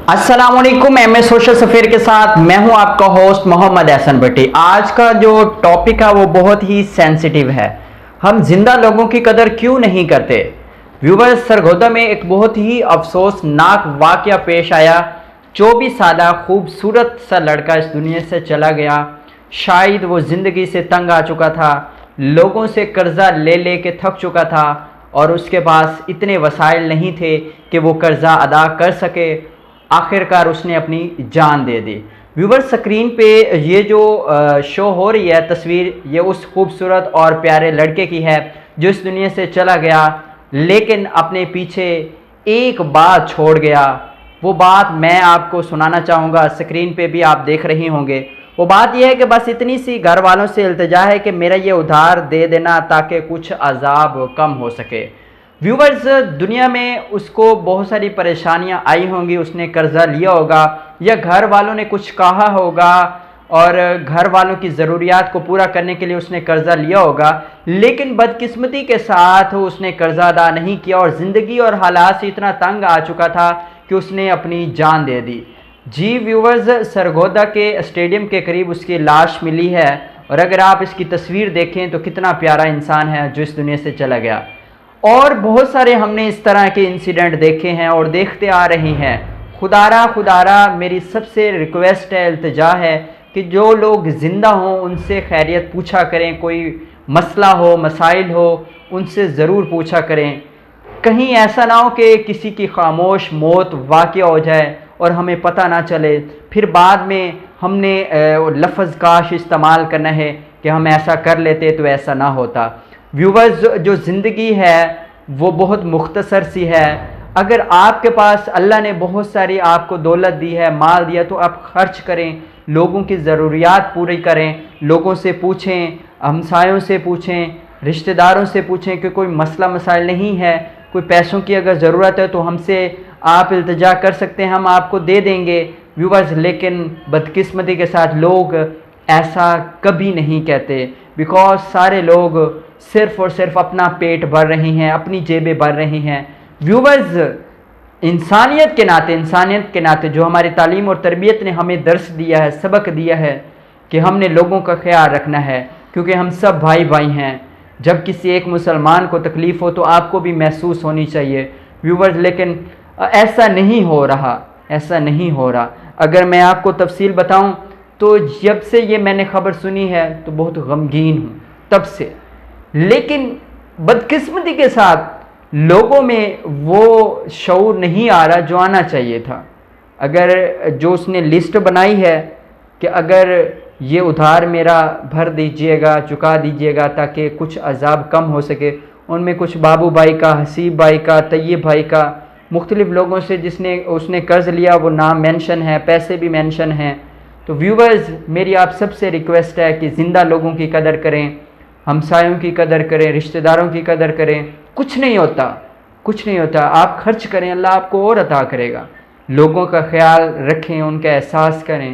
अस्सलामुअलैकुम। M A social सफ़ीर के साथ मैं हूं आपका होस्ट मोहम्मद एहसन भट्टी। आज का जो टॉपिक है वो बहुत ही सेंसिटिव है। हम जिंदा लोगों की कदर क्यों नहीं करते। व्यूवर्स, सरगोदा में एक बहुत ही अफसोसनाक वाक़या पेश आया। 24 साल खूबसूरत सा लड़का इस दुनिया से चला गया। शायद वो ज़िंदगी से तंग आ चुका था, लोगों से कर्जा ले ले के थक चुका था और उसके पास इतने वसाइल नहीं थे कि वो कर्जा अदा कर सके। आखिरकार उसने अपनी जान दे दी। व्यूवर, स्क्रीन पे ये जो शो हो रही है तस्वीर, ये उस खूबसूरत और प्यारे लड़के की है जो इस दुनिया से चला गया, लेकिन अपने पीछे एक बात छोड़ गया। वो बात मैं आपको सुनाना चाहूँगा, स्क्रीन पे भी आप देख रही होंगे। वो बात यह है कि बस इतनी सी घर वालों से इल्तिजा है कि मेरा ये उधार दे देना ताकि कुछ अजाब कम हो सके। व्यूवर्स, दुनिया में उसको बहुत सारी परेशानियां आई होंगी, उसने कर्जा लिया होगा या घर वालों ने कुछ कहा होगा और घर वालों की ज़रूरियात को पूरा करने के लिए उसने कर्जा लिया होगा, लेकिन बदकिस्मती के साथ उसने कर्जा अदा नहीं किया और ज़िंदगी और हालात से इतना तंग आ चुका था कि उसने अपनी जान दे दी। जी व्यूवर्स, सरगोदा के स्टेडियम के करीब उसकी लाश मिली है और अगर आप इसकी तस्वीर देखें तो कितना प्यारा इंसान है जो इस दुनिया से चला गया। और बहुत सारे हमने इस तरह के इंसिडेंट देखे हैं और देखते आ रहे हैं। खुदारा मेरी सबसे रिक्वेस्ट है, इल्तिजा है कि जो लोग ज़िंदा हों उनसे खैरियत पूछा करें। कोई मसला हो, मसाइल हो, उनसे ज़रूर पूछा करें। कहीं ऐसा ना हो कि किसी की खामोश मौत वाक़या हो जाए और हमें पता ना चले, फिर बाद में हमने लफ्ज़ काश इस्तेमाल करना है कि हम ऐसा कर लेते तो ऐसा ना होता। व्यूवर्स, जो ज़िंदगी है वो बहुत मुख्तसर सी है। अगर आपके पास अल्लाह ने बहुत सारी आपको दौलत दी है, माल दिया, तो आप खर्च करें, लोगों की ज़रूरियात पूरी करें, लोगों से पूछें, हमसायों से पूछें, रिश्तेदारों से पूछें कि कोई मसला मसाइल नहीं है, कोई पैसों की अगर ज़रूरत है तो हमसे आप इल्तिजा कर सकते हैं, हम आपको दे देंगे। व्यूवर्स, लेकिन बदकिस्मती के साथ लोग ऐसा कभी नहीं कहते, बिकॉज सारे लोग सिर्फ़ और सिर्फ अपना पेट भर रहे हैं, अपनी जेबें भर रहे हैं। व्यूवर्स, इंसानियत के नाते जो हमारी तालीम और तरबियत ने हमें दर्स दिया है, सबक दिया है कि हमने लोगों का ख्याल रखना है, क्योंकि हम सब भाई भाई हैं। जब किसी एक मुसलमान को तकलीफ़ हो तो आपको भी महसूस होनी चाहिए। व्यूवर्स, लेकिन ऐसा नहीं हो रहा, ऐसा नहीं हो रहा। अगर मैं आपको तफसील बताऊं तो जब से ये मैंने ख़बर सुनी है तो बहुत गमगीन हूँ तब से। लेकिन बदकिस्मती के साथ लोगों में वो शऊर नहीं आ रहा जो आना चाहिए था। अगर जो उसने लिस्ट बनाई है कि अगर ये उधार मेरा भर दीजिएगा, चुका दीजिएगा ताकि कुछ अजाब कम हो सके, उनमें कुछ बाबू भाई का, हसीब भाई का, तैयब भाई का, मुख्तलिफ़ लोगों से जिसने उसने कर्ज़ लिया वो नाम मेंशन है, पैसे भी मेंशन हैं। तो व्यूवर्स, मेरी आप सबसे रिक्वेस्ट है कि ज़िंदा लोगों की कदर करें, हमसायों की कदर करें, रिश्तेदारों की कदर करें। कुछ नहीं होता, कुछ नहीं होता। आप खर्च करें, अल्लाह आपको और अता करेगा। लोगों का ख्याल रखें, उनका एहसास करें।